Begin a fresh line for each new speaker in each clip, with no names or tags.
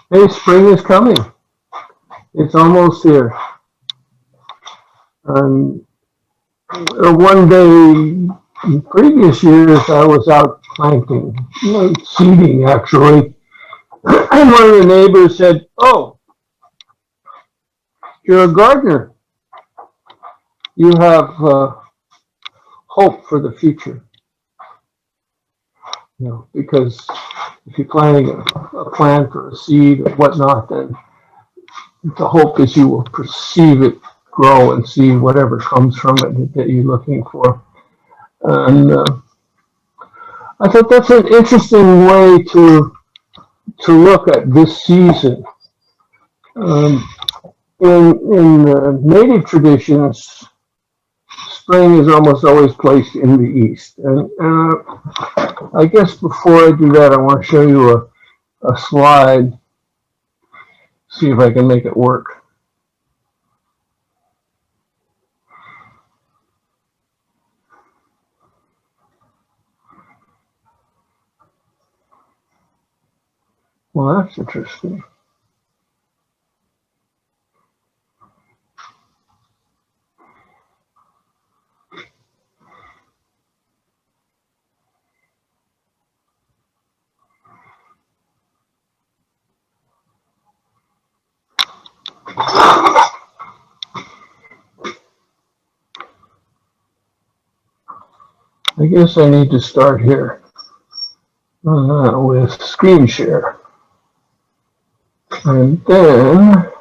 Hey, spring is coming. It's almost here. One day in previous years, I was out planting, seeding actually, and one of the neighbors said, "Oh, you're a gardener. You have hope for the future." Because if you're planting a plant or a seed or whatnot, then the hope is you will perceive it grow and see whatever comes from it that you're looking for. And I thought that's an interesting way to look at this season. In native traditions, spring is almost always placed in the east. And I guess before I do that, I want to show you a slide, see if I can make it work. Well, that's interesting. I guess I need to start here with screen share. And then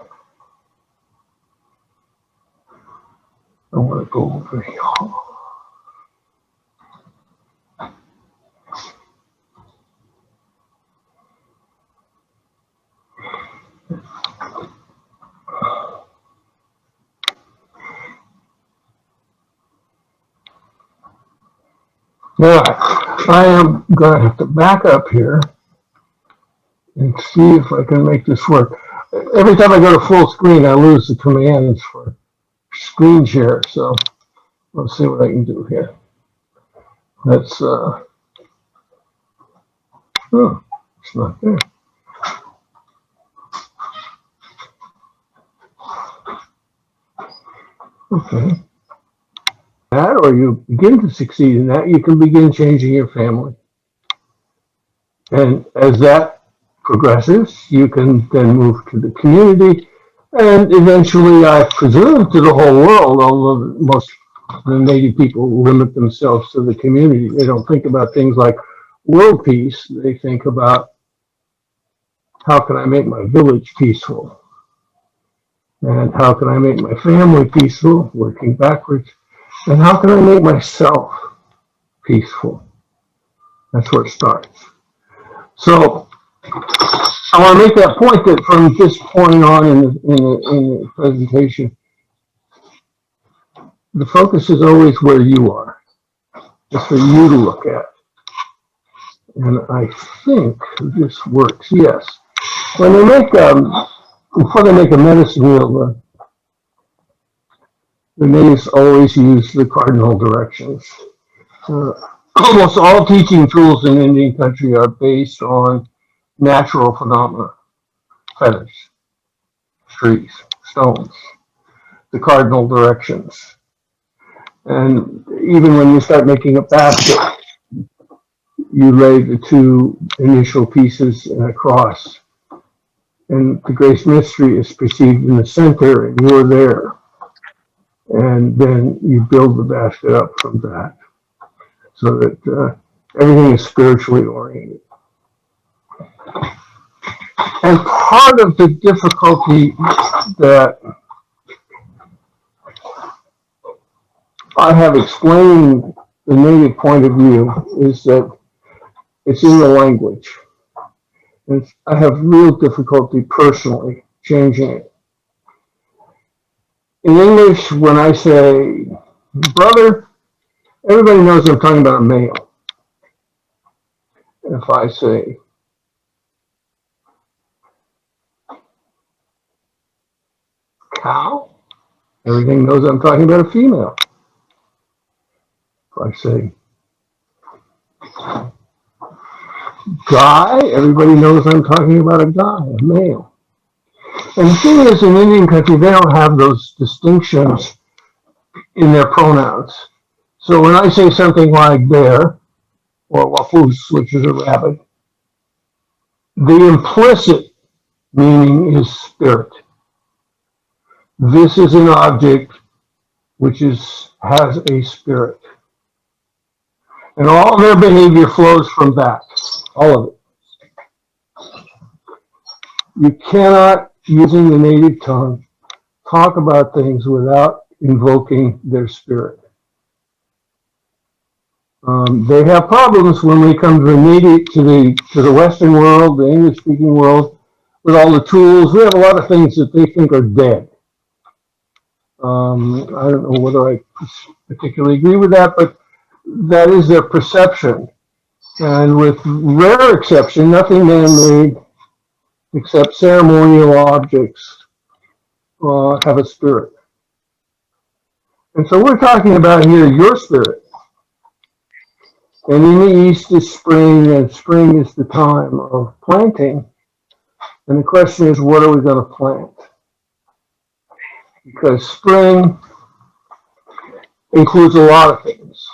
I want to go over here. Now, I am going to have to back up here and see if I can make this work. Every time I go to full screen, I lose the commands for screen share. So let's see what I can do here. That's, oh, it's not there. Okay. That, or you begin to succeed in that, you can begin changing your family. And as that progresses, you can then move to the community, and eventually, I presume, to the whole world, although most of the native people limit themselves to the community. They don't think about things like world peace. They think about, how can I make my village peaceful? And how can I make my family peaceful, working backwards? And how can I make myself peaceful? That's where it starts. So I want to make that point that from this point on in the presentation, the focus is always where you are. It's for you to look at. And I think this works, yes. When they make, before they make a medicine wheel, the natives always use the cardinal directions. Almost all teaching tools in Indian country are based on natural phenomena, feathers, trees, stones, the cardinal directions. And even when you start making a basket, you lay the two initial pieces in a cross. And the grace mystery is perceived in the center, and you're there. And then you build the basket up from that, so that everything is spiritually oriented. And part of the difficulty that I have explained the native point of view is that it's in the language. And I have real difficulty personally changing it. In English, when I say brother, everybody knows I'm talking about a male. If I say cow, everything knows I'm talking about a female. If I say guy, everybody knows I'm talking about a guy, a male. And the thing is, in Indian country, they don't have those distinctions in their pronouns. So when I say something like bear, or wafoos, which is a rabbit, the implicit meaning is spirit. This is an object which has a spirit. And all their behavior flows from that, all of it. You cannot, using the native tongue, talk about things without invoking their spirit. They have problems when we come to the Western world, the English-speaking world, with all the tools. We have a lot of things that they think are dead. I don't know whether I particularly agree with that, but that is their perception. And with rare exception, nothing man-made except ceremonial objects have a spirit. And so we're talking about here your spirit. And in the East is spring, and spring is the time of planting. And the question is, what are we going to plant? Because spring includes a lot of things.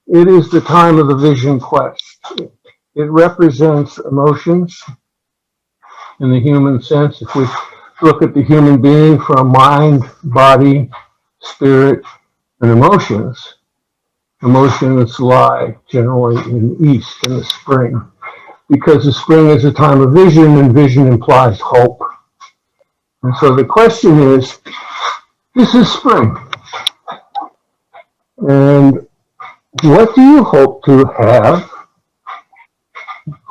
It is the time of the vision quest. It represents emotions in the human sense. If we look at the human being from mind, body, spirit, and emotions, emotions lie generally in the East in the spring, because the spring is a time of vision, and vision implies hope. And so the question is, this is spring. And what do you hope to have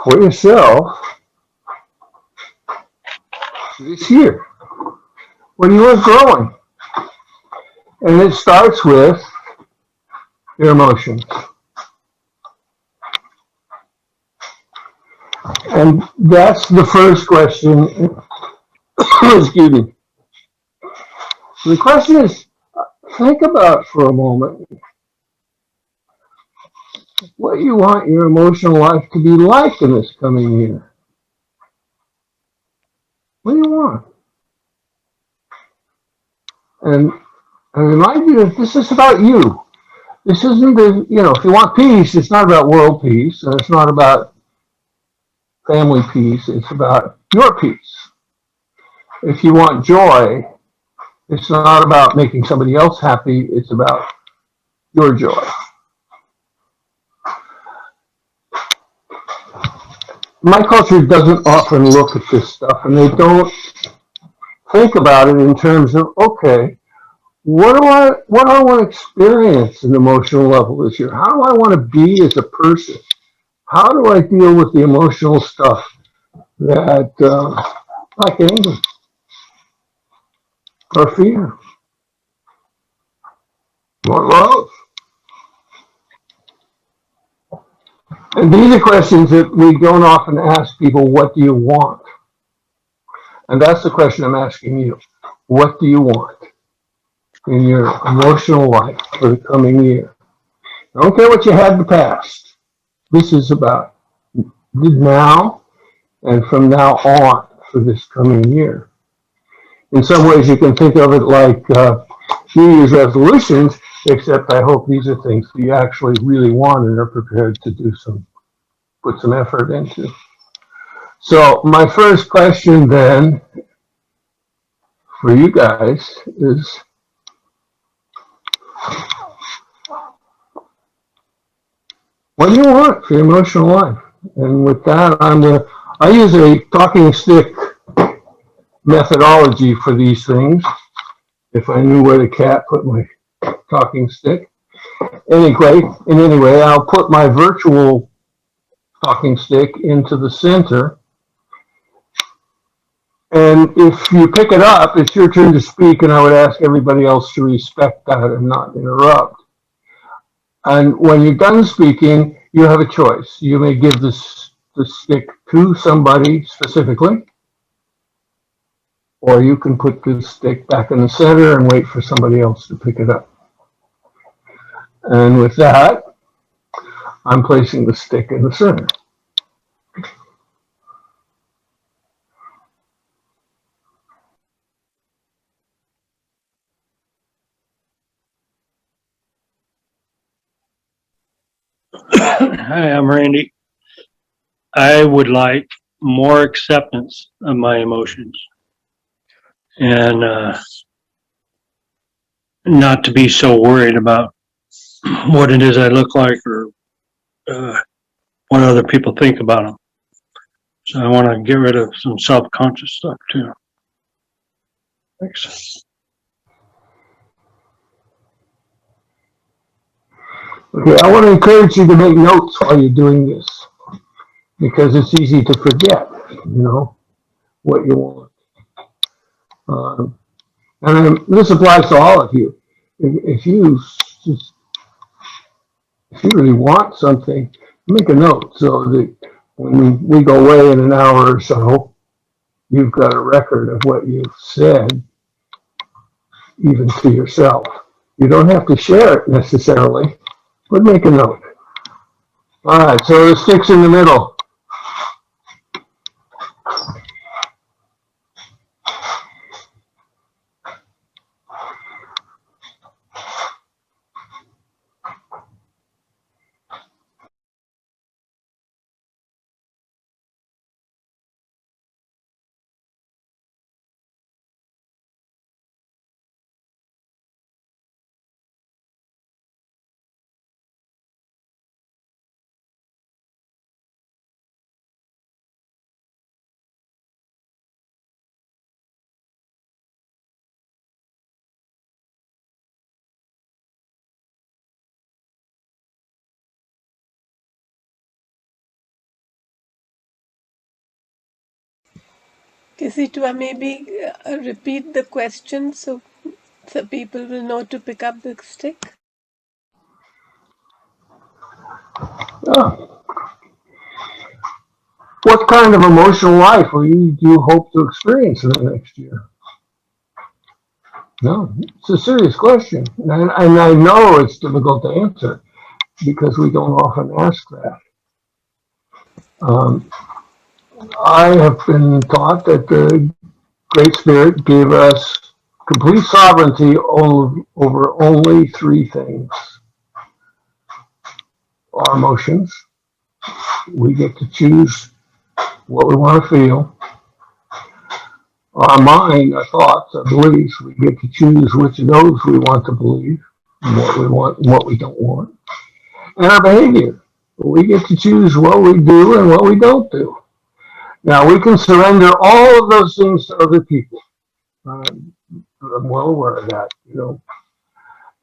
for yourself this year? What do you want growing? And it starts with your emotions. And that's the first question. Excuse me. The question is, think about for a moment what you want your emotional life to be like in this coming year. What do you want? And I remind you that this is about you. This isn't if you want peace, it's not about world peace, and it's not about family peace, it's about your peace. If you want joy, it's not about making somebody else happy, it's about your joy. My culture doesn't often look at this stuff, and they don't think about it in terms of, okay, what do I want to experience at an emotional level this year? How do I want to be as a person? How do I deal with the emotional stuff that, like anger or fear or love? And these are questions that we don't often ask people, what do you want? And that's the question I'm asking you. What do you want in your emotional life for the coming year? I don't care what you had in the past. This is about now and from now on for this coming year. In some ways, you can think of it like New Year's resolutions, except I hope these are things that you actually really want and are prepared to put some effort into. So my first question then for you guys is, what do you want for your emotional life? And with that, I use a talking stick methodology for these things. If I knew where the cat put my talking stick. Anyway, I'll put my virtual talking stick into the center. And if you pick it up, it's your turn to speak, and I would ask everybody else to respect that and not interrupt. And when you're done speaking, you have a choice. You may give the stick to somebody specifically, or you can put the stick back in the center and wait for somebody else to pick it up. And with that, I'm placing the stick in the center.
Hi, I'm Randy. I would like more acceptance of my emotions and not to be so worried about what it is I look like or what other people think about them. So I want to get rid of some self-conscious stuff too. Thanks.
Okay, I want to encourage you to make notes while you're doing this because it's easy to forget, what you want. And this applies to all of you. If you just, if you really want something, make a note so that when we go away in an hour or so, you've got a record of what you've said, even to yourself. You don't have to share it necessarily, but make a note. All right, so the stick's in the middle.
Kisitua, maybe repeat the question so people will know to pick up the stick.
Oh. What kind of emotional life do you hope to experience in the next year? No, it's a serious question. And I know it's difficult to answer because we don't often ask that. I have been taught that the Great Spirit gave us complete sovereignty over only three things: our emotions. We get to choose what we want to feel. Our mind, our thoughts, our beliefs, we get to choose which of those we want to believe, and what we want and what we don't want. And our behavior. We get to choose what we do and what we don't do. Now, we can surrender all of those things to other people. I'm well aware of that,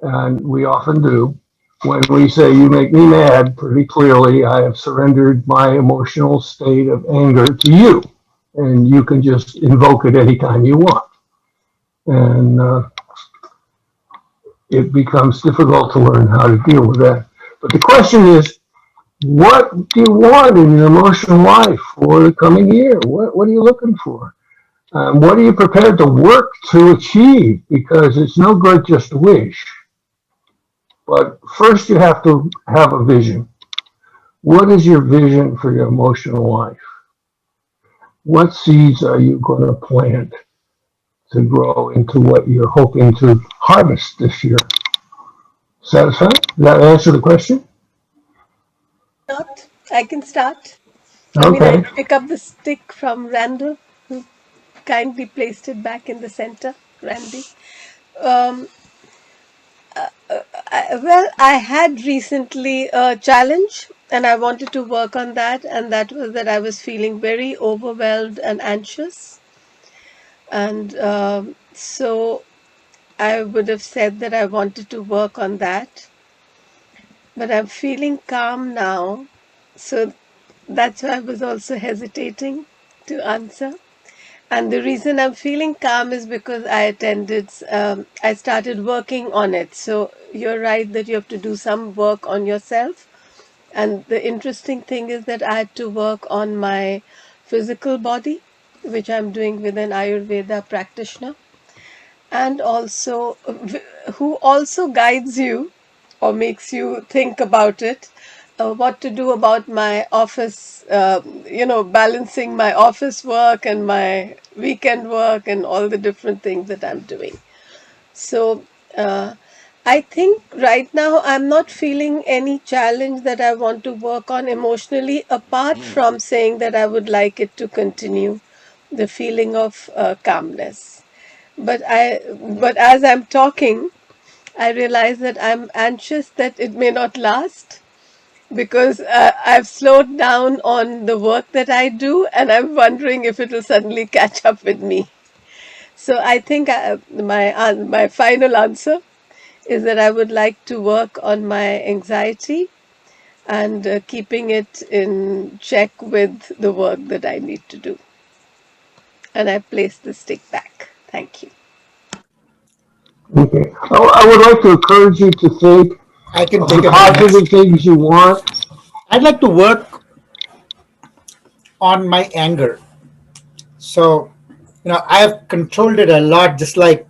and we often do. When we say, "You make me mad," pretty clearly, I have surrendered my emotional state of anger to you. And you can just invoke it anytime you want. And it becomes difficult to learn how to deal with that. But the question is, what do you want in your emotional life for the coming year? What are you looking for? What are you prepared to work to achieve? Because it's no good just to wish. But first you have to have a vision. What is your vision for your emotional life? What seeds are you going to plant to grow into what you're hoping to harvest this year? Satisfied? Does that answer the question?
Not, I can start. I
Okay.
pick up the stick from Randall, who kindly placed it back in the center. Randy. Um, I had recently a challenge and I wanted to work on that, and that was that I was feeling very overwhelmed and anxious. And so I would have said that I wanted to work on that. But I'm feeling calm now. So that's why I was also hesitating to answer. And the reason I'm feeling calm is because I started working on it. So you're right that you have to do some work on yourself. And the interesting thing is that I had to work on my physical body, which I'm doing with an Ayurveda practitioner, and also who also guides you or makes you think about it, what to do about my office, balancing my office work and my weekend work and all the different things that I'm doing. So I think right now I'm not feeling any challenge that I want to work on emotionally, apart from saying that I would like it to continue, the feeling of calmness. But as I'm talking, I realize that I'm anxious that it may not last, because I've slowed down on the work that I do, and I'm wondering if it will suddenly catch up with me. So I think my final answer is that I would like to work on my anxiety and keeping it in check with the work that I need to do. And I place the stick back. Thank you.
Okay. Oh, I would like to encourage you to think
I can
of
take
the
it next.
positive things you want.
I'd like to work on my anger. So, I have controlled it a lot, just like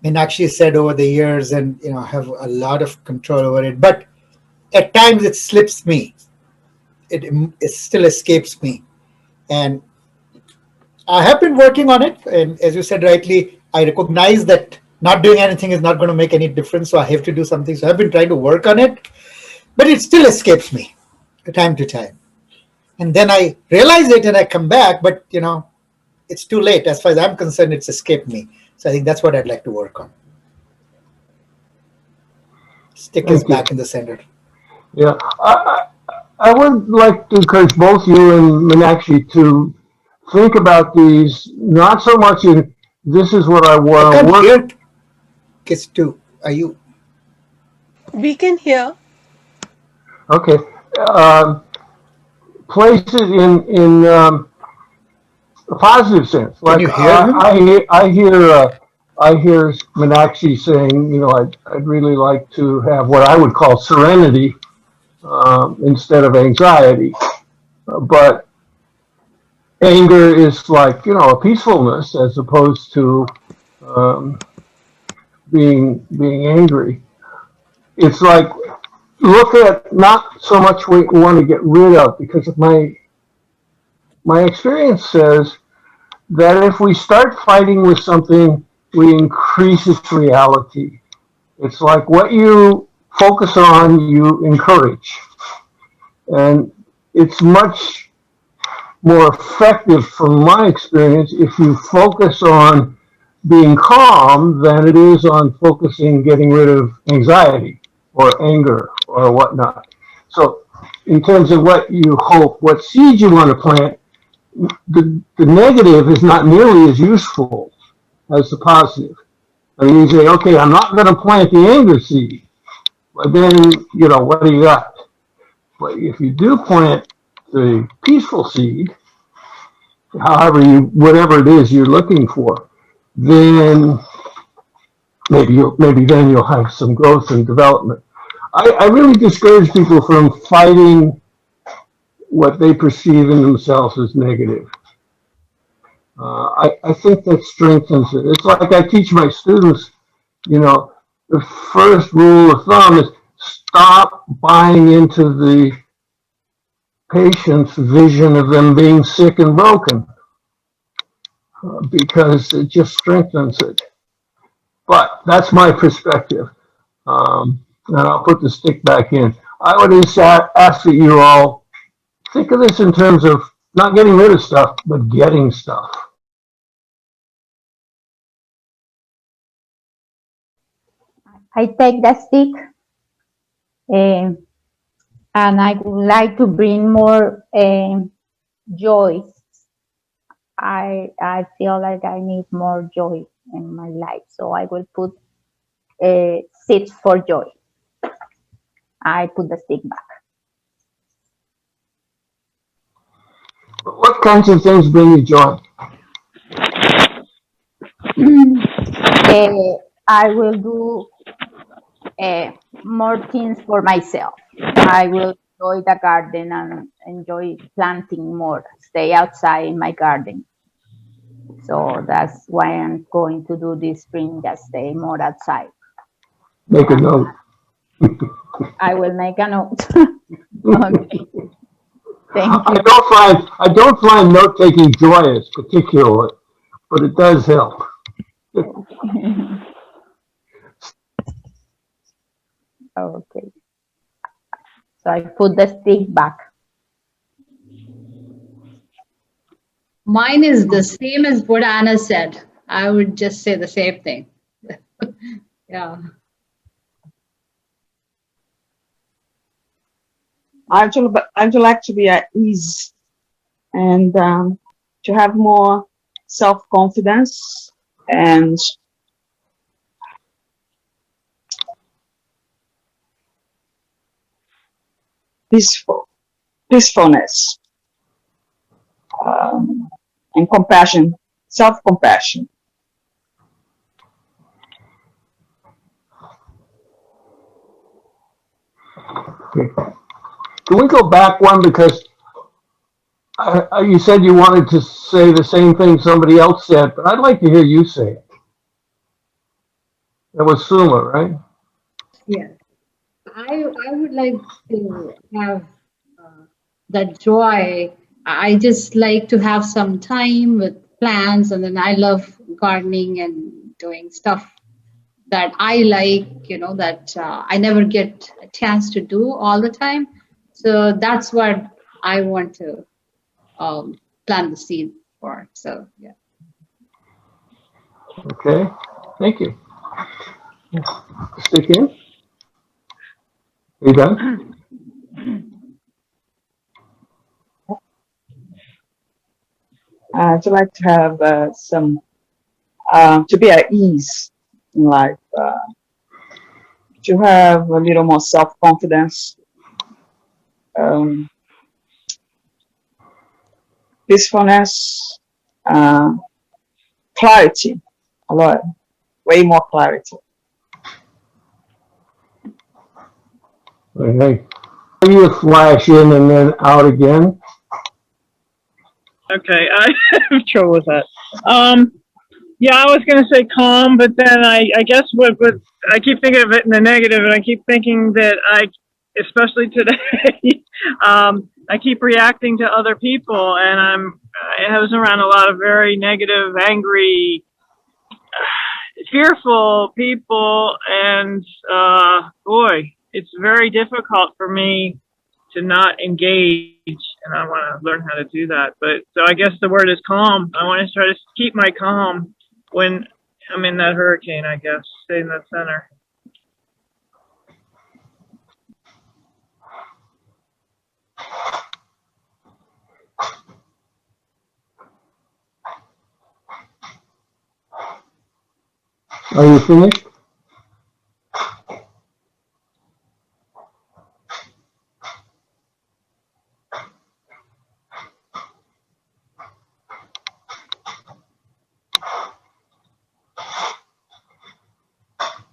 Meenakshi said over the years, and I have a lot of control over it. But at times it slips me. It still escapes me, and I have been working on it. And as you said rightly, I recognize that not doing anything is not going to make any difference. So I have to do something. So I've been trying to work on it, but it still escapes me time to time. And then I realize it and I come back, but it's too late. As far as I'm concerned, it's escaped me. So I think that's what I'd like to work on. Stick is
Thank you.
back in the center.
Yeah. I would like to encourage both you and Meenakshi to think about these, not so much in this is what I
I
want to
can't
work.
hear kids too. Are you?
We can hear.
Okay. Place it in a positive sense.
Can
Like
you hear him?
I hear Meenakshi saying, I'd really like to have what I would call serenity instead of anxiety. But anger is like, a peacefulness as opposed to um, being angry. It's like, look at not so much what you want to get rid of, because of my experience says that if we start fighting with something, we increase its reality. It's like what you focus on, you encourage. And it's much more effective from my experience if you focus on being calm than it is on focusing getting rid of anxiety or anger or whatnot. So in terms of what you hope, what seeds you want to plant, the negative is not nearly as useful as the positive. I mean, you say, okay, I'm not going to plant the anger seed, but then, what do you got? But if you do plant the peaceful seed, whatever it is you're looking for, then maybe then you'll have some growth and development. I really discourage people from fighting what they perceive in themselves as negative. I think that strengthens it. It's like I teach my students, the first rule of thumb is stop buying into the patient's vision of them being sick and broken, because it just strengthens it. But that's my perspective. And I'll put the stick back in. I would just ask that you all think of this in terms of not getting rid of stuff, but getting stuff.
I take the stick and I would like to bring more joy. I feel like I need more joy in my life, so I will put seeds for joy. I put the stick back.
What kinds of things bring you joy?
I will do more things for myself. I will enjoy the garden and enjoy planting more, stay outside in my garden. So that's why I'm going to do this spring, just stay more outside.
Make a note.
I will make a note. Okay. Thank you.
I don't find note taking joyous particularly, but it does help.
Okay. So I put the stick back.
Mine is the same as what Anna said. I would just say the same thing. Yeah.
I'd like to be at ease and to have more self-confidence and peacefulness and compassion, self-compassion.
Okay. Can we go back one, because you said you wanted to say the same thing somebody else said, but I'd like to hear you say it. That was Suma, right?
Yeah. I would like to have that joy. I just like to have some time with plants, and then I love gardening and doing stuff that I like, that I never get a chance to do all the time. So that's what I want to plant the seed for. So, yeah.
Okay, thank you. Stick in. Are you done?
I'd like to have to be at ease in life, to have a little more self-confidence, peacefulness, clarity, a lot, way more clarity.
Okay. You flash in and then out again.
Okay, I have trouble with that. Yeah, I was going to say calm, but then I guess what I keep thinking of it in the negative, and I keep thinking that especially today, I keep reacting to other people, and I was around a lot of very negative, angry, fearful people, and boy, it's very difficult for me to not engage, and I want to learn how to do that. But so I guess the word is calm. I want to try to keep my calm when I'm in that hurricane, I guess, stay in the center.
Are you finished?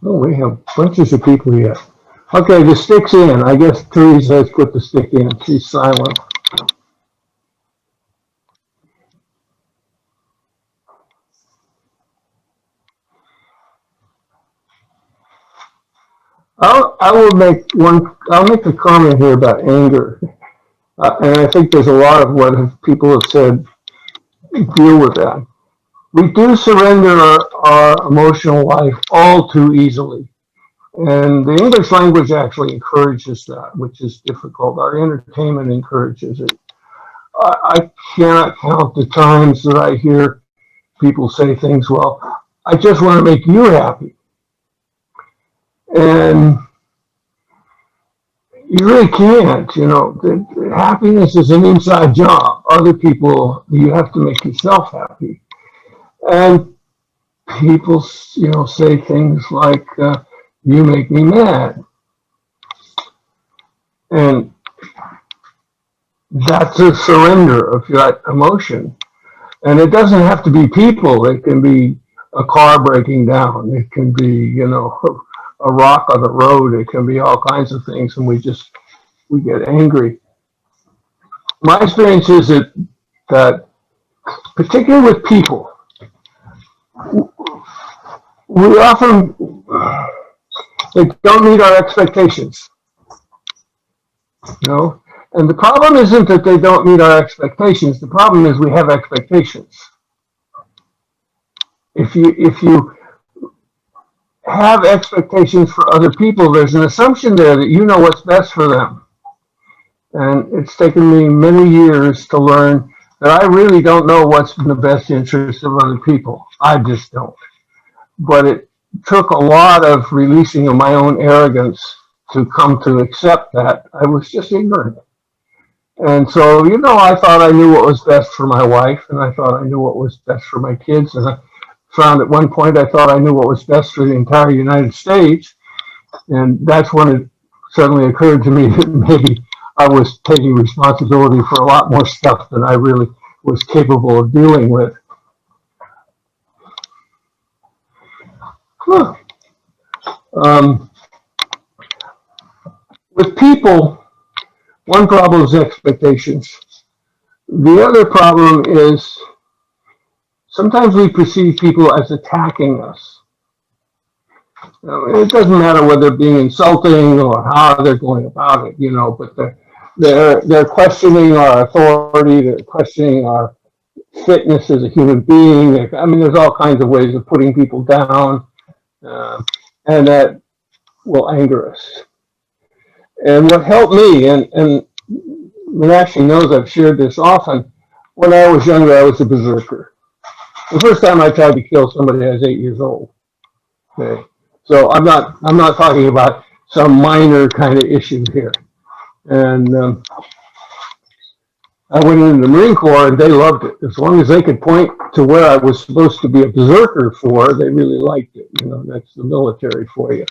Oh, we have bunches of people here. Okay, the stick's in. I guess Teresa has put the stick in. She's silent. I'll make a comment here about anger. And I think there's a lot of what people have said deal with that. We do surrender our emotional life all too easily. And the English language actually encourages that, which is difficult. Our entertainment encourages it. I cannot count the times that I hear people say things, well, I just want to make you happy. And you really can't, happiness is an inside job. Other people, you have to make yourself happy. And people, say things like, you make me mad. And that's a surrender of that emotion. And it doesn't have to be people. It can be a car breaking down. It can be, a rock on the road. It can be all kinds of things. And we get angry. My experience is that particularly with people, we often, they don't meet our expectations. And the problem isn't that they don't meet our expectations. The problem is we have expectations. If you have expectations for other people, there's an assumption there that you know what's best for them. And it's taken me many years to learn that I really don't know what's in the best interest of other people. I just don't. But it took a lot of releasing of my own arrogance to come to accept that. I was just ignorant. And so, I thought I knew what was best for my wife, and I thought I knew what was best for my kids. And I found at one point I thought I knew what was best for the entire United States. And that's when it suddenly occurred to me that maybe I was taking responsibility for a lot more stuff than I really was capable of dealing with. With people, one problem is expectations. The other problem is sometimes we perceive people as attacking us. It doesn't matter whether they're being insulting or how they're going about it, but they're questioning our authority, they're questioning our fitness as a human being. There's all kinds of ways of putting people down, and that will anger us. And what helped me, and actually knows I've shared this often, when I was younger, I was a berserker. The first time I tried to kill somebody, I was 8 years old. Okay, so I'm not talking about some minor kind of issue here. And I went into the Marine Corps, and they loved it. As long as they could point to where I was supposed to be a berserker for, they really liked it. That's the military for you.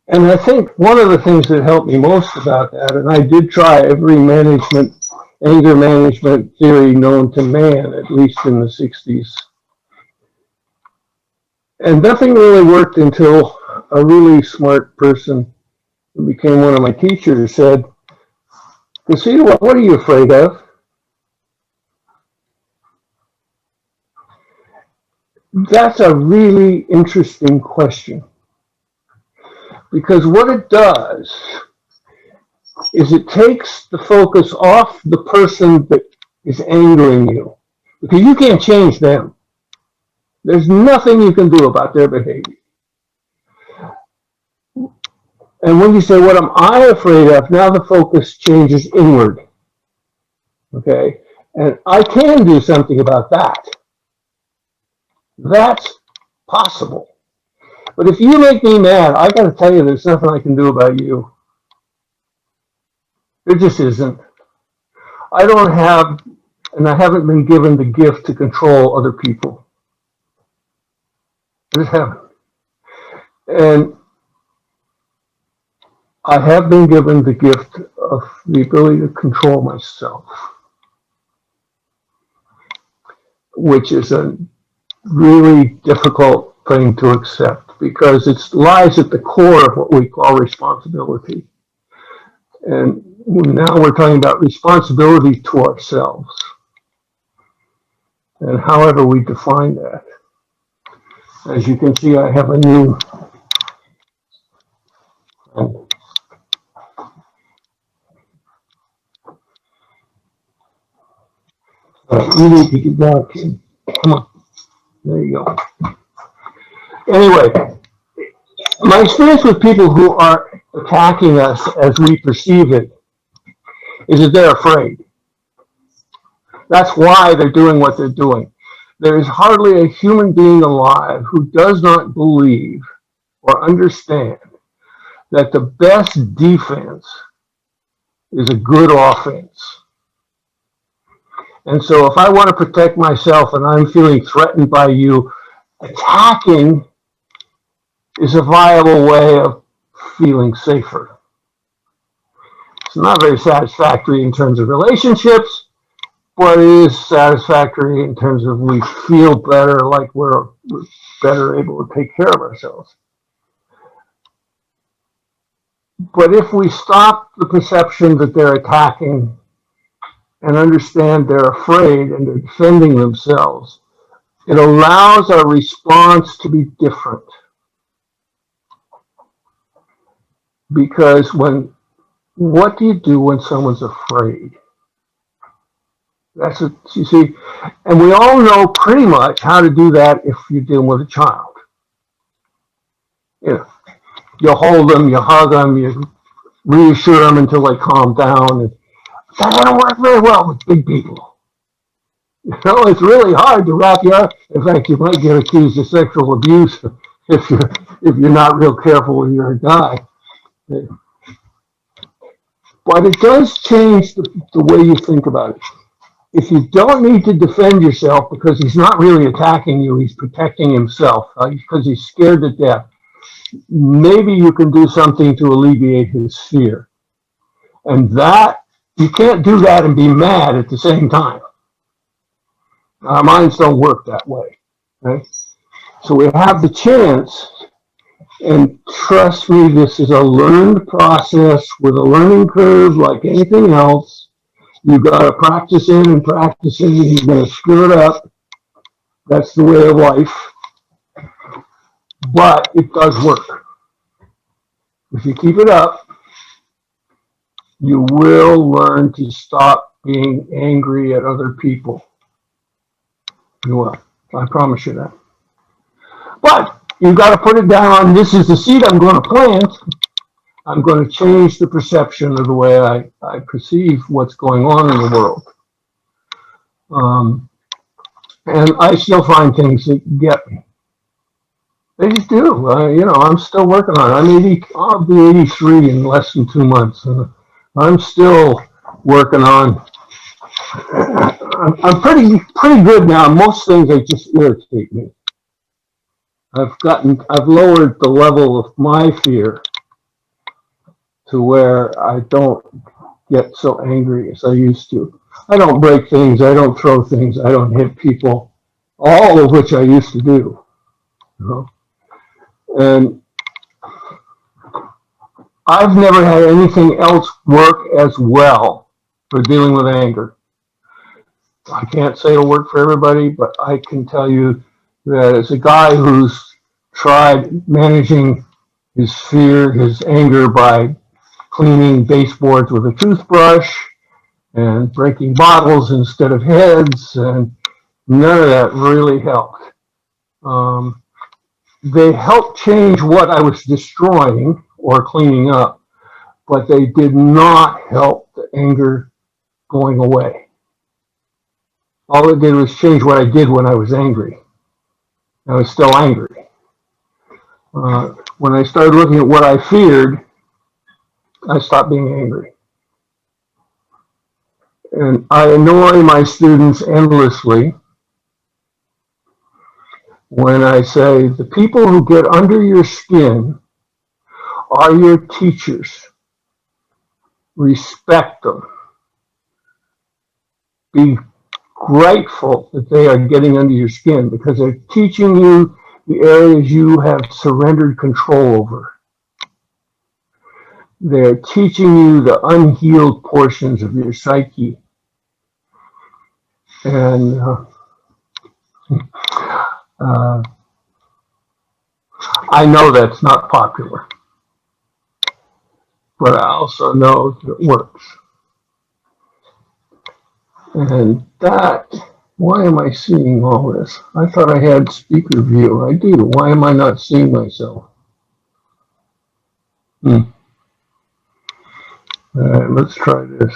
And I think one of the things that helped me most about that, and I did try every anger management theory known to man, at least in the 60s. And nothing really worked until a really smart person who became one of my teachers said, "Casita, what are you afraid of?" That's a really interesting question. Because what it does is it takes the focus off the person that is angering you. Because you can't change them. There's nothing you can do about their behavior. And when you say, what am I afraid of? Now the focus changes inward. Okay? And I can do something about that. That's possible. But if you make me mad, I got to tell you, there's nothing I can do about you. There just isn't. I don't have, and I haven't been given the gift to control other people. I just haven't. And I have been given the gift of the ability to control myself, which is a really difficult thing to accept because it lies at the core of what we call responsibility. And now we're talking about responsibility to ourselves and however we define that. As you can see, I have a new you need to get down, kid. Come on. There you go. Anyway, my experience with people who are attacking us as we perceive it is that they're afraid. That's why they're doing what they're doing. There is hardly a human being alive who does not believe or understand that the best defense is a good offense. And so if I want to protect myself and I'm feeling threatened by you, attacking is a viable way of feeling safer. It's not very satisfactory in terms of relationships, but it is satisfactory in terms of we feel better, like we're better able to take care of ourselves. But if we stop the perception that they're attacking and understand they're afraid and they're defending themselves, it allows our response to be different. Because what do you do when someone's afraid? That's what you see. And we all know pretty much how to do that if you're dealing with a child. You know, you hold them, you hug them, you reassure them until they calm down. And that doesn't work very well with big people. You know, it's really hard to wrap you up. In fact, you might get accused of sexual abuse if you're not real careful when you're a guy. But it does change the way you think about it. If you don't need to defend yourself because he's not really attacking you, he's protecting himself because he's scared to death, maybe you can do something to alleviate his fear. And that, you can't do that and be mad at the same time. Our minds don't work that way. Right? So we have the chance, and trust me, this is a learned process with a learning curve like anything else. You've got to practice in and practice in. You're going to screw it up. That's the way of life. But it does work. If you keep it up, you will learn to stop being angry at other people. You will. I promise you that. But you've got to put it down. This is the seed I'm going to plant. I'm going to change the perception of the way I perceive what's going on in the world. And I still find things that get me. They just do. You know, I'm still working on it. I'll be 83 in less than 2 months. I'm still working on. I'm pretty good now. Most things they just irritate me. I've lowered the level of my fear to where I don't get so angry as I used to. I don't break things. I don't throw things. I don't hit people, all of which I used to do. You know? And I've never had anything else work as well for dealing with anger. I can't say it'll work for everybody, but I can tell you that as a guy who's tried managing his fear, his anger by cleaning baseboards with a toothbrush and breaking bottles instead of heads, and none of that really helped. They helped change what I was destroying or cleaning up, but they did not help the anger going away. All it did was change what I did when I was angry. I was still angry. When I started looking at what I feared, I stopped being angry. And I annoy my students endlessly when I say the people who get under your skin are your teachers. Respect them. Be grateful that they are getting under your skin because they're teaching you the areas you have surrendered control over. They're teaching you the unhealed portions of your psyche. And I know that's not popular, but I also know that it works. And that, why am I seeing all this? I thought I had speaker view. I do. Why am I not seeing myself? All right, let's try this.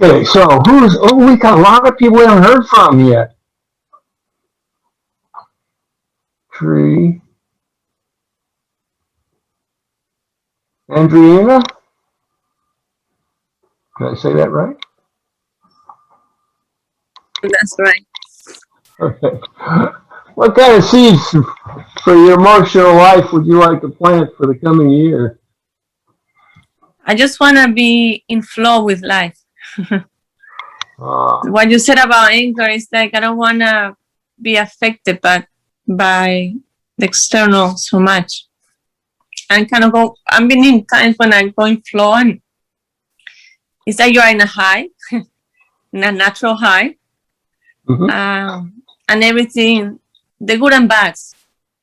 Okay, so we got a lot of people we haven't heard from yet. Cree. Andriana? Did I say that right?
That's right.
Okay. What kind of seeds for your emotional life would you like to plant for the coming year?
I just want to be in flow with life. What you said about anger is like I don't want to be affected by the external so much. I'm been in times when I'm going flow and it's like you're in a high, in a natural high. Mm-hmm. And everything, the good and bad,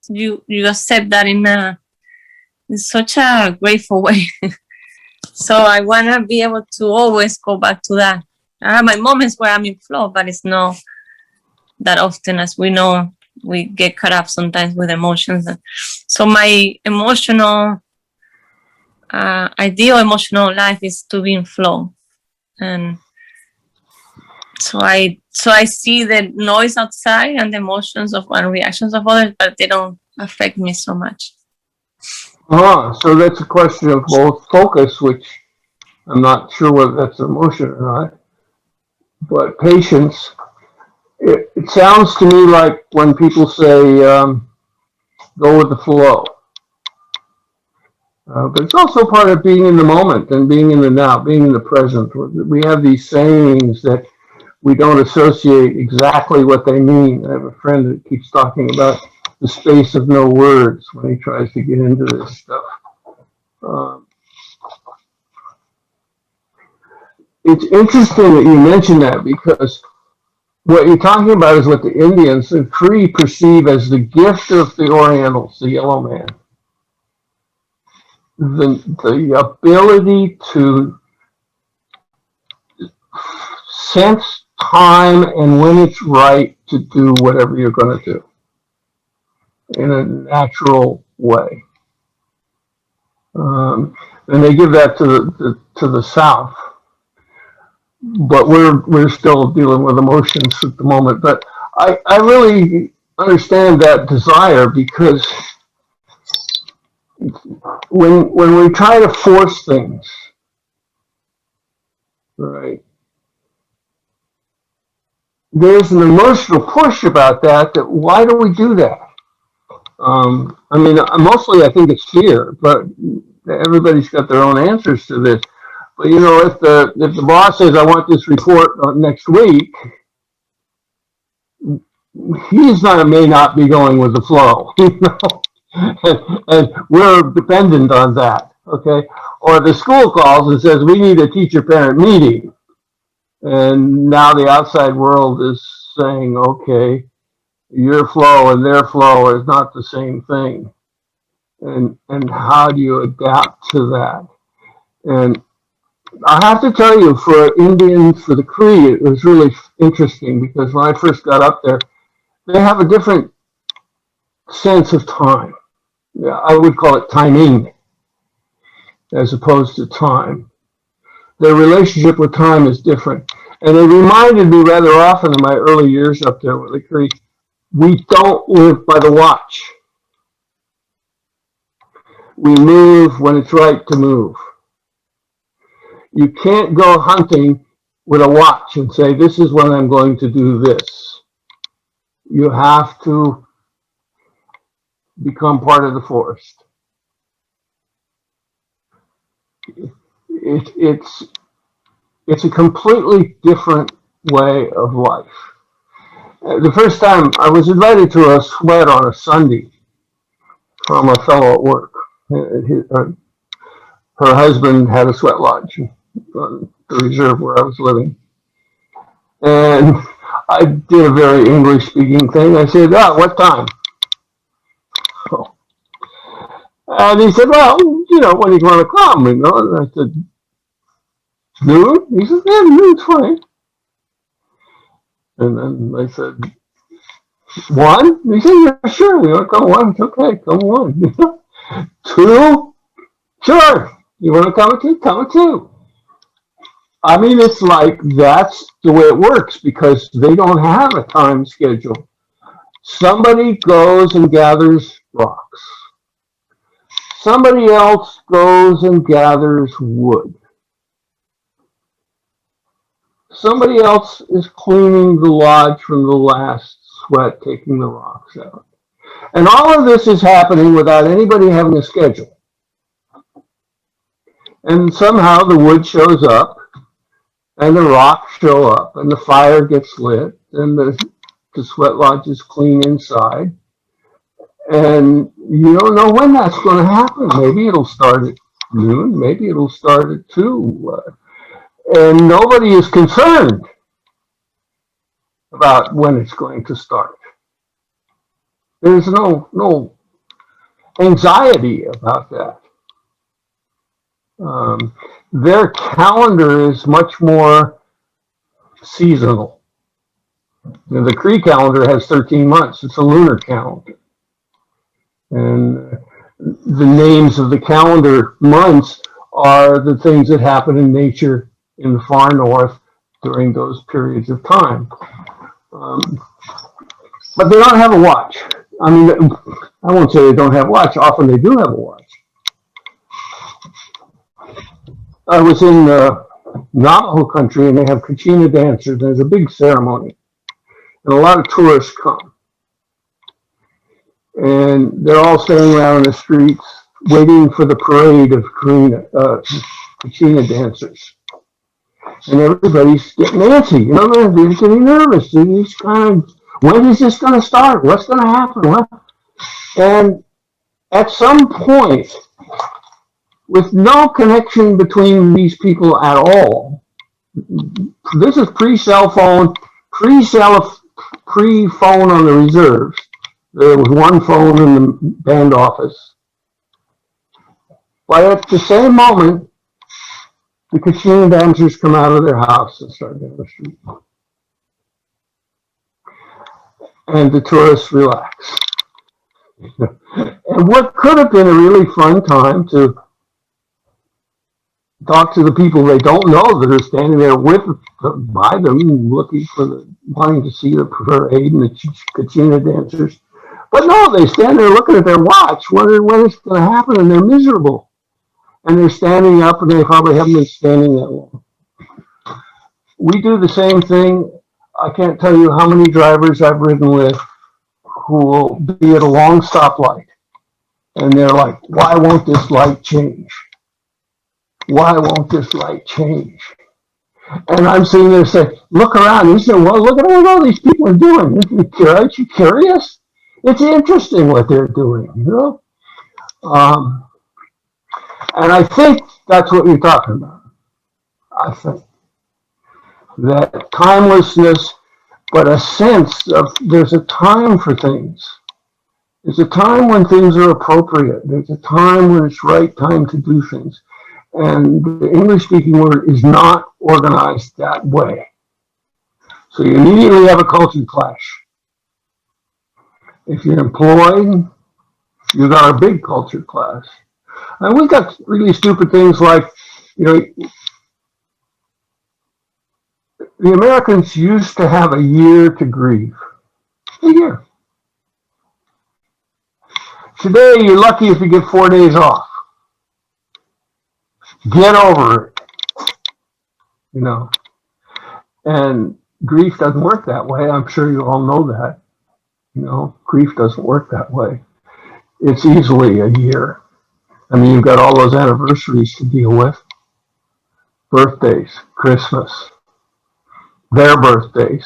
you accept that in such a grateful way. So I want to be able to always go back to that. I have my moments where I'm in flow, but it's not that often. As we know, we get caught up sometimes with emotions. So my emotional, ideal emotional life is to be in flow. And so I see the noise outside and the emotions of and reactions of others, but they don't affect me so much.
So that's a question of both focus, which I'm not sure whether that's emotion or not, but patience. It sounds to me like when people say, go with the flow. But it's also part of being in the moment and being in the now, being in the present. We have these sayings that we don't associate exactly what they mean. I have a friend that keeps talking about the space of no words when he tries to get into this stuff. It's interesting that you mention that, because what you're talking about is what the Indians and Cree perceive as the gift of the Orientals, the yellow man. The ability to sense time and when it's right to do whatever you're going to do in a natural way. And they give that to the South. But we're still dealing with emotions at the moment. But I really understand that desire, because when we try to force things, right, there's an emotional push about that why do we do that? I mean, mostly I think it's fear, but everybody's got their own answers to this. But you know, if the boss says, I want this report next week, may not be going with the flow, you know, and we're dependent on that, okay? Or the school calls and says, we need a teacher-parent meeting. And now the outside world is saying, okay, your flow and their flow is not the same thing. And how do you adapt to that? And I have to tell you, for Indians, for the Cree, it was really interesting, because when I first got up there, they have a different sense of time. Yeah, I would call it timing as opposed to time. Their relationship with time is different. And it reminded me rather often in my early years up there with the Cree, we don't live by the watch. We move when it's right to move. You can't go hunting with a watch and say, this is when I'm going to do this. You have to become part of the forest. It's a completely different way of life. The first time I was invited to a sweat on a Sunday from a fellow at work. Her husband had a sweat lodge on the reserve where I was living. And I did a very English-speaking thing. I said, what time? Oh. And he said, well, you know, when you want to come, you know. And I said, noon? He said, yeah, noon's fine. And then I said, 1? And he said, yeah, sure, you want to come 1? It's okay, come 1. 2? Sure. You want to come at 2? Come at 2. I mean, it's like that's the way it works, because they don't have a time schedule. Somebody goes and gathers rocks. Somebody else goes and gathers wood. Somebody else is cleaning the lodge from the last sweat, taking the rocks out. And all of this is happening without anybody having a schedule. And somehow the wood shows up, and the rocks show up, and the fire gets lit, and the sweat lodge is clean inside. And you don't know when that's going to happen. Maybe it'll start at noon, maybe it'll start at 2. And nobody is concerned about when it's going to start. There's no anxiety about that. Their calendar is much more seasonal. The Cree calendar has 13 months. It's a lunar calendar. And the names of the calendar months are the things that happen in nature in the far north during those periods of time. But they don't have a watch. I mean, I won't say they don't have a watch. Often they do have a watch. I was in Navajo country, and they have Kachina dancers. There's a big ceremony, and a lot of tourists come. And they're all standing around in the streets waiting for the parade of Kachina dancers. And everybody's getting antsy, you know, they're getting nervous. They're just kind of, when is this going to start? What's going to happen? What? And at some point, with no connection between these people at all, this is pre-cell phone, pre-phone on the reserves. There was one phone in the band office. But at the same moment, the Kachina dancers come out of their house and start down the street. And the tourists relax. And what could have been a really fun time to talk to the people they don't know that are standing there by them, looking for wanting to see the parade and the Kachina dancers. But no, they stand there looking at their watch, wondering when it's going to happen, and they're miserable. And they're standing up, and they probably haven't been standing that long. We do the same thing. I can't tell you how many drivers I've ridden with who will be at a long stoplight, and they're like, why won't this light change? Why won't this light change? And I'm sitting there saying, look around. And he said, well, look at what all these people are doing. Aren't you curious? It's interesting what they're doing, you know? And I think that's what you're talking about. I think that timelessness, but a sense of there's a time for things. There's a time when things are appropriate. There's a time when it's right time to do things. And the English-speaking world is not organized that way. So you immediately have a culture clash. If you're employed, you got a big culture clash. And we've got really stupid things like, you know, the Americans used to have a year to grieve. A year. Today, you're lucky if you get 4 days off. Get over it. You know. And grief doesn't work that way. I'm sure you all know that. You know, grief doesn't work that way. It's easily a year. I mean, you've got all those anniversaries to deal with. Birthdays, Christmas, their birthdays,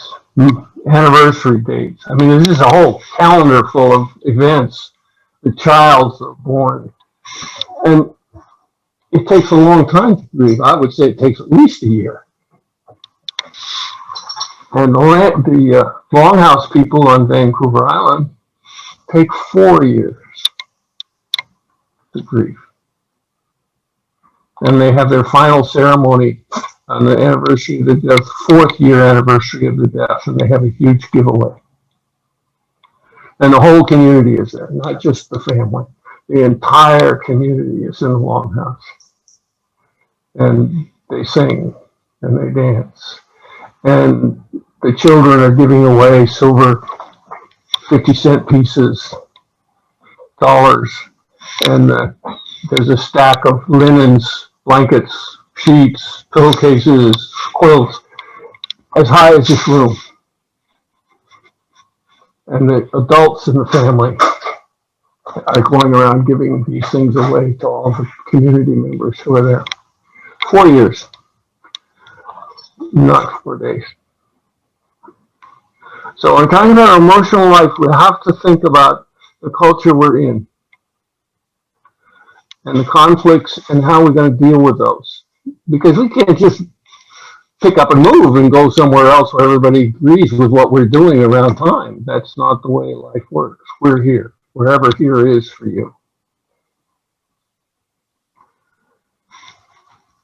anniversary dates. I mean, there's just a whole calendar full of events. The child's born. And it takes a long time to grieve. I would say it takes at least a year. And the Longhouse people on Vancouver Island take 4 years to grieve. And they have their final ceremony on the anniversary of the death, 4th year anniversary of the death, and they have a huge giveaway. And the whole community is there, not just the family. The entire community is in the Longhouse. And they sing and they dance. And the children are giving away silver 50-cent pieces, dollars. And there's a stack of linens, blankets, sheets, pillowcases, quilts, as high as this room. And the adults in the family are going around giving these things away to all the community members who are there. 4 years, not 4 days. So when talking about our emotional life, we have to think about the culture we're in and the conflicts and how we're going to deal with those. Because we can't just pick up and move and go somewhere else where everybody agrees with what we're doing around time. That's not the way life works. We're here, wherever here is for you.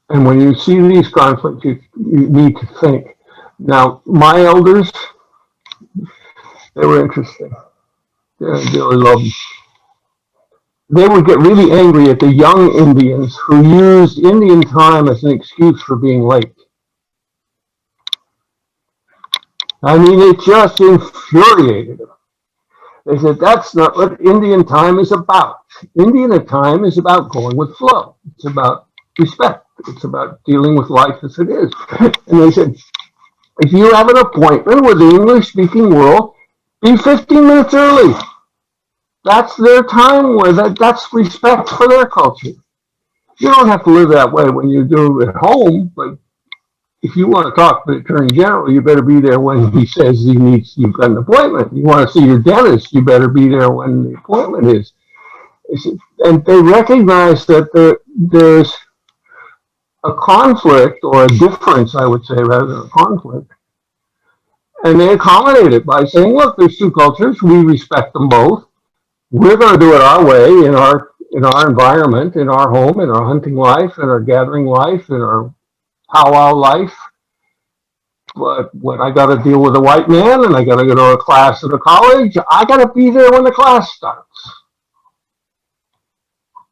And when you see these conflicts, you need to think Now, my elders, they were interesting. They really loved them. They would get really angry at the young Indians who used Indian time as an excuse for being late. I mean, it just infuriated them. They said, that's not what Indian time is about. Indian time is about going with flow. It's about respect. It's about dealing with life as it is. And they said, if you have an appointment with the English-speaking world, be 15 minutes early. That's their time, where that's respect for their culture. You don't have to live that way when you do at home, but if you want to talk to the Attorney General, you better be there when he says you've got an appointment. You want to see your dentist, you better be there when the appointment is. And they recognize that there's a conflict, or a difference, I would say, rather than a conflict. And they accommodate it by saying, look, there's two cultures, we respect them both. We're going to do it our way, in our environment, in our home, in our hunting life, in our gathering life, in our powwow life. But when I got to deal with a white man and I got to go to a class at a college, I got to be there when the class starts.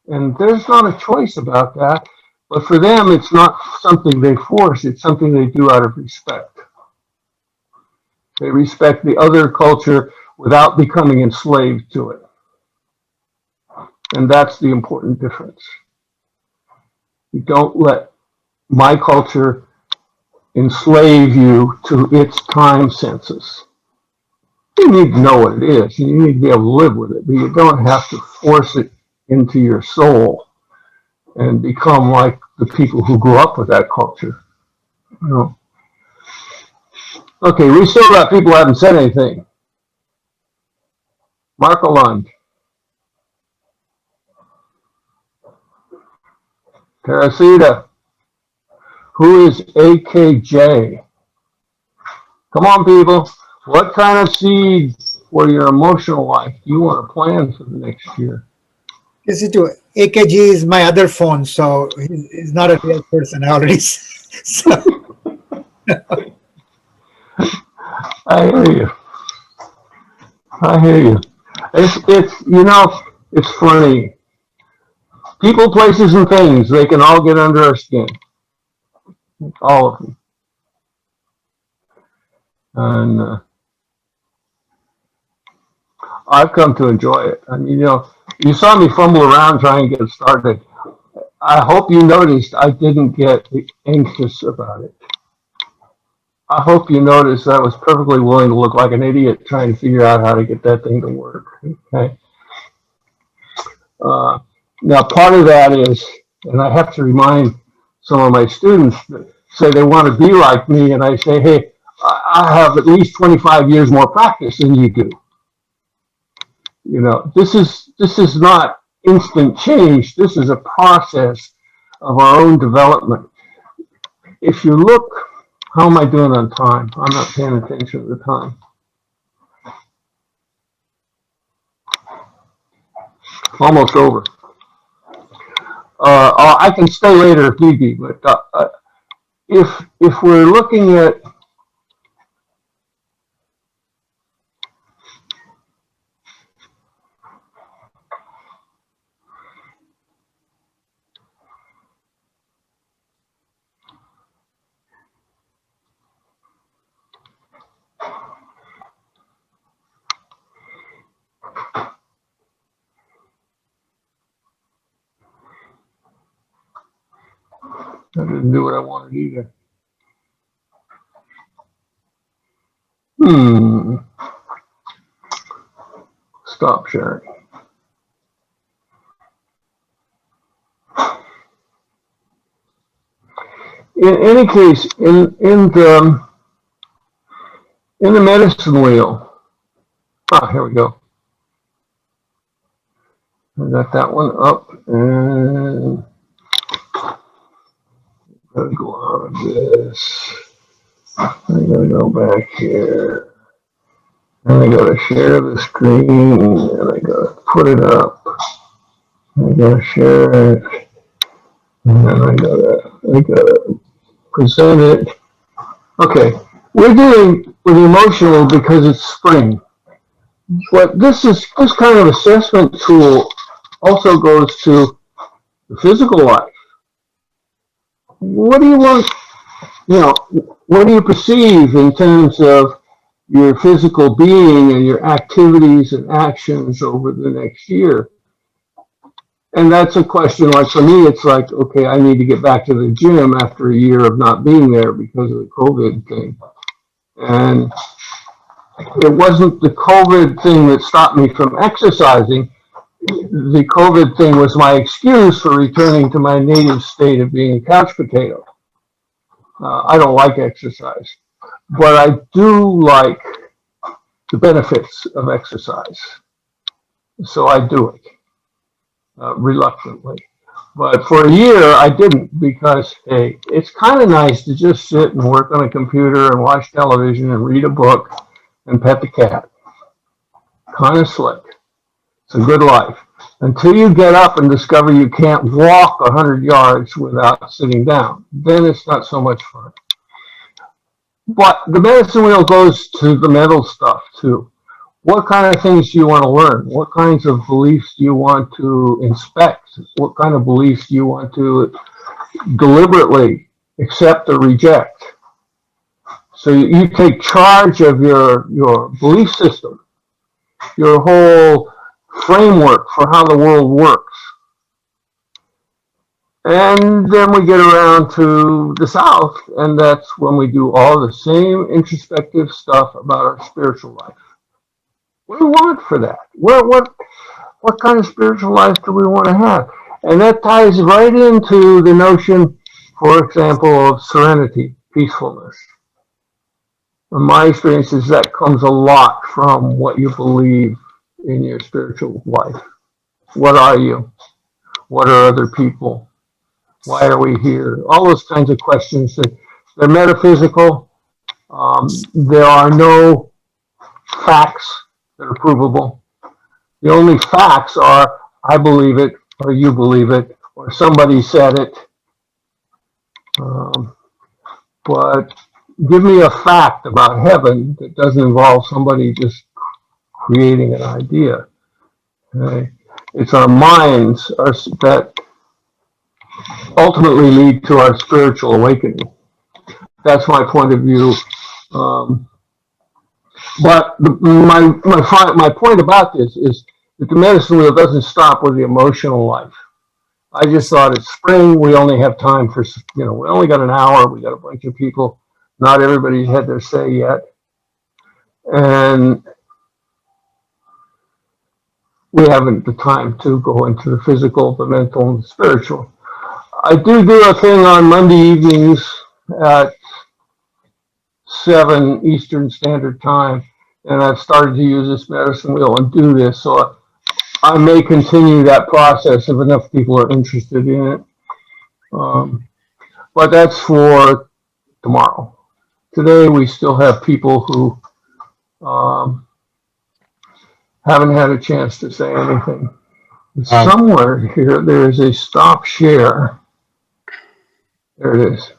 And there's not a choice about that. But for them, it's not something they force. It's something they do out of respect. They respect the other culture without becoming enslaved to it. And that's the important difference. You don't let my culture enslave you to its time senses. You need to know what it is, and you need to be able to live with it, but you don't have to force it into your soul and become like the people who grew up with that culture. No. Okay, we still got people who haven't said anything. Marco Lund. Teresita. Who is AKJ? Come on, people. What kind of seed for your emotional life do you want to plan for the next year?
AKG is my other phone, so he's not a real person. I already so.
I hear you. It's funny. People, places, and things, they can all get under our skin. All of them. And I've come to enjoy it. I mean, you saw me fumble around trying to get started. I hope you noticed I didn't get anxious about it. I hope you noticed I was perfectly willing to look like an idiot trying to figure out how to get that thing to work. Okay. Now, part of that is, and I have to remind some of my students that say they want to be like me, and I say, hey, I have at least 25 years more practice than you do. This is not instant change. This is a process of our own development. If you look, how am I doing on time? I'm not paying attention to the time. Almost over. I can stay later if need be, but if we're looking at I didn't do what I wanted either. Stop sharing. In any case, in the medicine wheel. Here we go. I got that one up, and gotta go out of this. I gotta go back here. And I gotta share the screen, and I gotta put it up. I gotta share it. And then I gotta present it. Okay, We're dealing with emotional because it's spring. But this kind of assessment tool also goes to the physical life. What do you want, what do you perceive in terms of your physical being and your activities and actions over the next year? And that's a question, like for me, it's like, okay, I need to get back to the gym after a year of not being there because of the COVID thing. And it wasn't the COVID thing that stopped me from exercising. The COVID thing was my excuse for returning to my native state of being a couch potato. I don't like exercise, but I do like the benefits of exercise. So I do it reluctantly. But for a year, I didn't because, hey, it's kind of nice to just sit and work on a computer and watch television and read a book and pet the cat. Kind of slick. It's a good life. Until you get up and discover you can't walk 100 yards without sitting down. Then it's not so much fun. But the medicine wheel goes to the mental stuff too. What kind of things do you want to learn? What kinds of beliefs do you want to inspect? What kind of beliefs do you want to deliberately accept or reject? So you take charge of your belief system, your whole framework for how the world works. And then we get around to the South, and that's when we do all the same introspective stuff about our spiritual life. What do we want for that? What kind of spiritual life do we want to have? And that ties right into the notion, for example, of serenity, peacefulness. In my experience is that comes a lot from what you believe in your spiritual life. What are you? What are other people? Why are we here? All those kinds of questions. They're metaphysical. There are no facts that are provable. The only facts are I believe it, or you believe it, or somebody said it. But give me a fact about heaven that doesn't involve somebody just creating an idea. Okay? It's our minds that ultimately lead to our spiritual awakening. That's my point of view. But my point about this is that the medicine wheel doesn't stop with the emotional life. I just thought it's spring. We only have time for, we only got an hour. We got a bunch of people. Not everybody had their say yet. And we haven't the time to go into the physical, the mental, and the spiritual. I do a thing on Monday evenings at 7 Eastern Standard Time, and I've started to use this medicine wheel and do this, so I may continue that process if enough people are interested in it. But that's for tomorrow. Today we still have people who haven't had a chance to say anything. Somewhere here there is a stop share. There it is.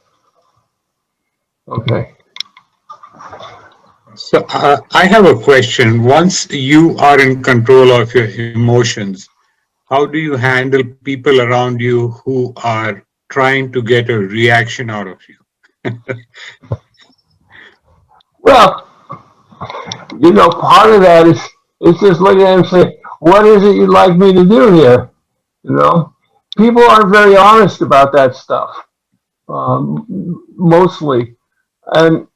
Okay.
So I have a question. Once you are in control of your emotions, how do you handle people around you who are trying to get a reaction out of you?
Well, part of that is just looking at them and say, what is it you'd like me to do here? People aren't very honest about that stuff, mostly. And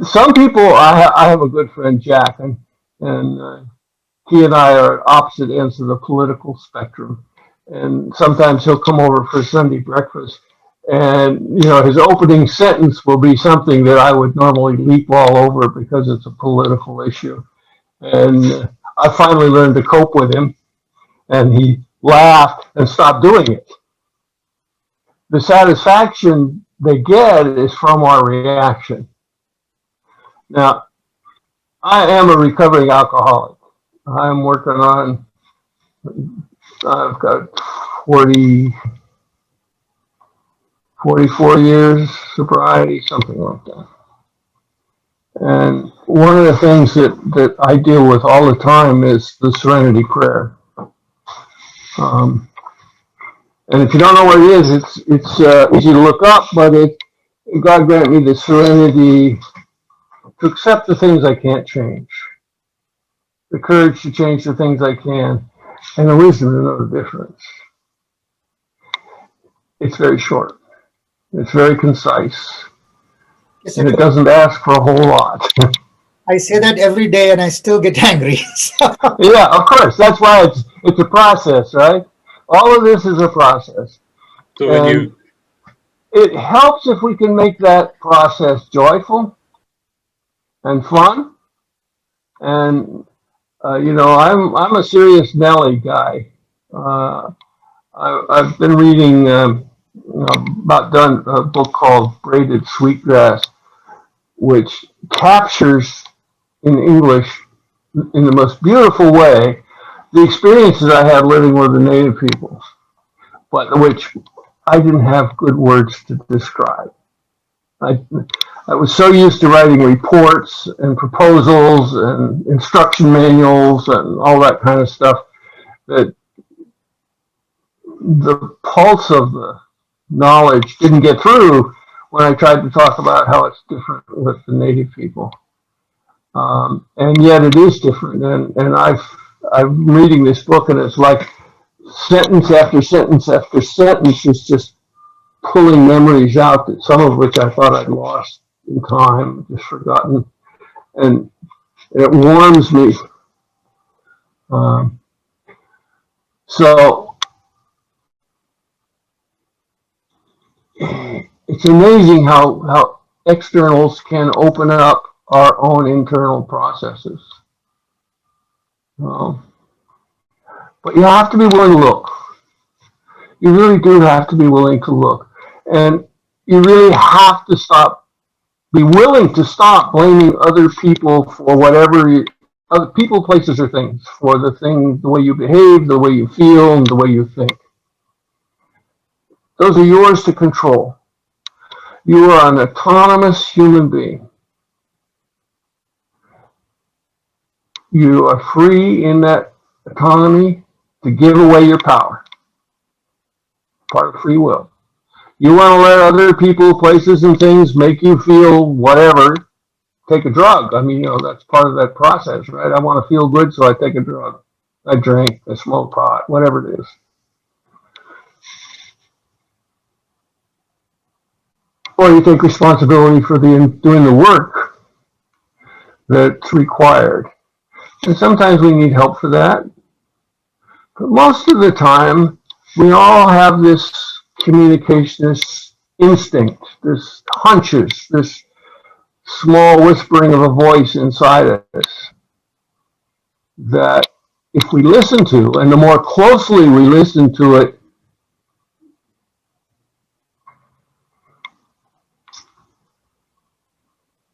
some people, I have a good friend, Jack, and he and I are at opposite ends of the political spectrum. And sometimes he'll come over for Sunday breakfast, and his opening sentence will be something that I would normally leap all over because it's a political issue. And I finally learned to cope with him, and he laughed and stopped doing it. The satisfaction they get is from our reaction. Now, I am a recovering alcoholic. I'm working on, I've got 44 years sobriety, something like that. And one of the things that I deal with all the time is the Serenity Prayer. Um, and if you don't know what it is, it's easy to look up, but God grant me the serenity to accept the things I can't change, the courage to change the things I can, and the wisdom to know the difference. It's very short. It's very concise.
Yes,
And it doesn't ask for a whole lot.
I say that every day and I still get angry. So,
Yeah, of course. That's why it's a process, right? All of this is a process.
So when
And
you,
it helps if we can make that process joyful and fun. And I'm a serious Nelly guy. I've been reading about done a book called Braided Sweetgrass, which captures in English in the most beautiful way the experiences I had living with the native peoples, but which I didn't have good words to describe. I, I was so used to writing reports and proposals and instruction manuals and all that kind of stuff that the pulse of the knowledge didn't get through when I tried to talk about how it's different with the native people. And yet it is different. And I'm reading this book, and it's like sentence after sentence after sentence is just pulling memories out, that some of which I thought I'd lost in time, just forgotten. And it warms me. Um, so it's amazing how externals can open up our own internal processes. Um, but you have to be willing to look. You really do have to be willing to look. And you really have to be willing to stop blaming other people for other people, places, or things, for the way you behave, the way you feel, and the way you think. Those are yours to control. You are an autonomous human being. You are free in that autonomy to give away your power. Part of free will. You want to let other people, places, and things make you feel whatever, take a drug. I mean, that's part of that process, right? I want to feel good, so I take a drug. I drink, I smoke pot, whatever it is. Or you take responsibility for doing the work that's required. And sometimes we need help for that. But most of the time, we all have this communication, this instinct, this hunches, this small whispering of a voice inside us that if we listen to, and the more closely we listen to it,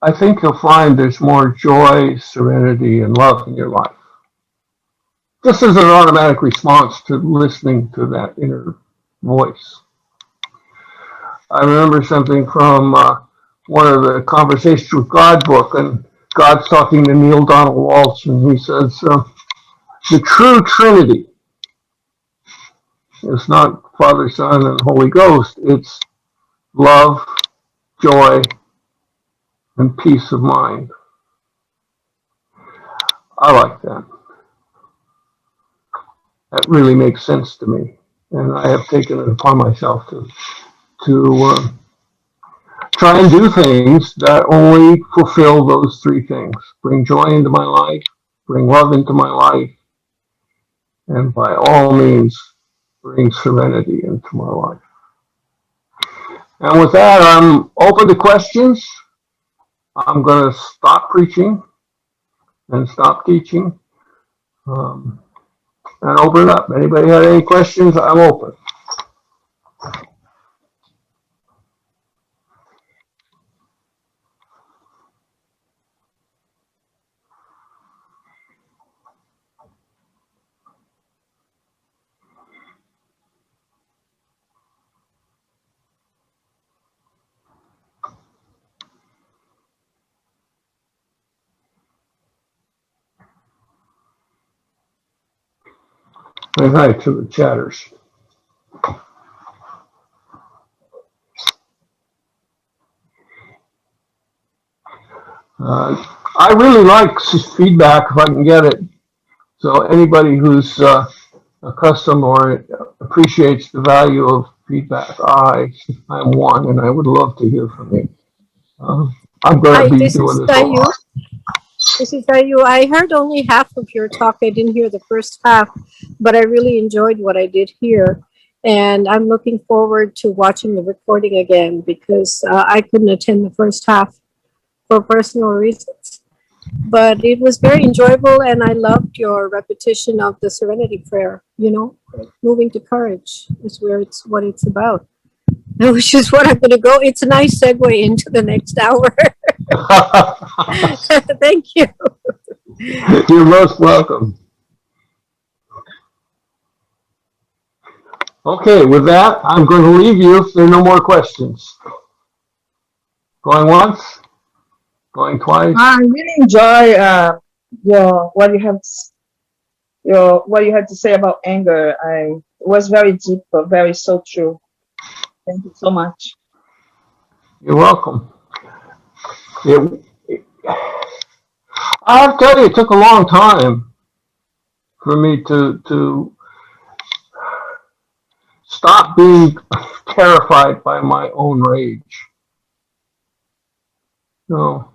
I think you'll find there's more joy, serenity, and love in your life. Just as an automatic response to listening to that inner voice. I remember something from one of the Conversations with God book, and God's talking to Neil Donald Walsh, and he says, the true Trinity is not Father, Son, and Holy Ghost. It's love, joy, and peace of mind. I like that. That really makes sense to me. And I have taken it upon myself to try and do things that only fulfill those three things. Bring joy into my life, bring love into my life, and by all means, bring serenity into my life. And with that, I'm open to questions. I'm going to stop preaching and stop teaching and open it up. Anybody have any questions? I'm open. And hi to the chatters. I really like feedback if I can get it. So anybody who's accustomed or appreciates the value of feedback, I'm one, and I would love to hear from you. I'm going
Hi,
to be
this
doing
is
this a
Dayu.
lot.
This is Dayu. I heard only half of your talk. I didn't hear the first half, but I really enjoyed what I did hear. And I'm looking forward to watching the recording again because I couldn't attend the first half for personal reasons. But it was very enjoyable, and I loved your repetition of the Serenity Prayer. You know, moving to courage is what it's about. Which is what I'm going to go. It's a nice segue into the next hour. Thank you.
You're most welcome. Okay, with that, I'm going to leave you if there are no more questions. Going once? Going twice?
I really enjoy what you had to say about anger. It was very deep, but very so true. Thank you so much.
You're welcome. I'll tell you, it took a long time for me to stop being terrified by my own rage. No,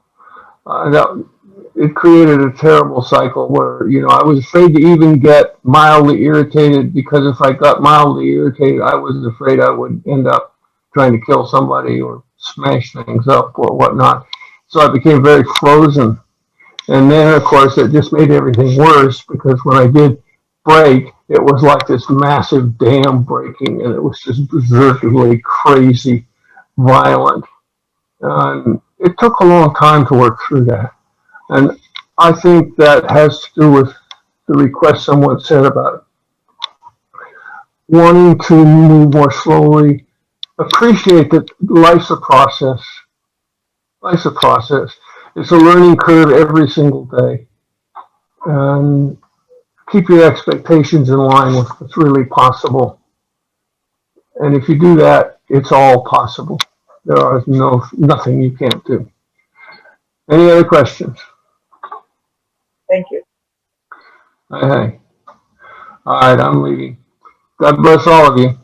it created a terrible cycle where, I was afraid to even get mildly irritated, because if I got mildly irritated, I was afraid I would end up trying to kill somebody or smash things up or whatnot. So I became very frozen. And then, of course, it just made everything worse, because when I did break, it was like this massive dam breaking, and it was just berserkingly crazy, violent. And it took a long time to work through that. And I think that has to do with the request someone said about wanting to move more slowly, appreciate that life's a process. Life's a process. It's a learning curve every single day. And keep your expectations in line with what's really possible. And if you do that, it's all possible. There is nothing you can't do. Any other questions?
Thank you.
Hey. All right, I'm leaving. God bless all of you.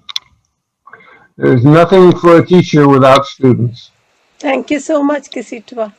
There's nothing for a teacher without students.
Thank you so much, Kisitwa.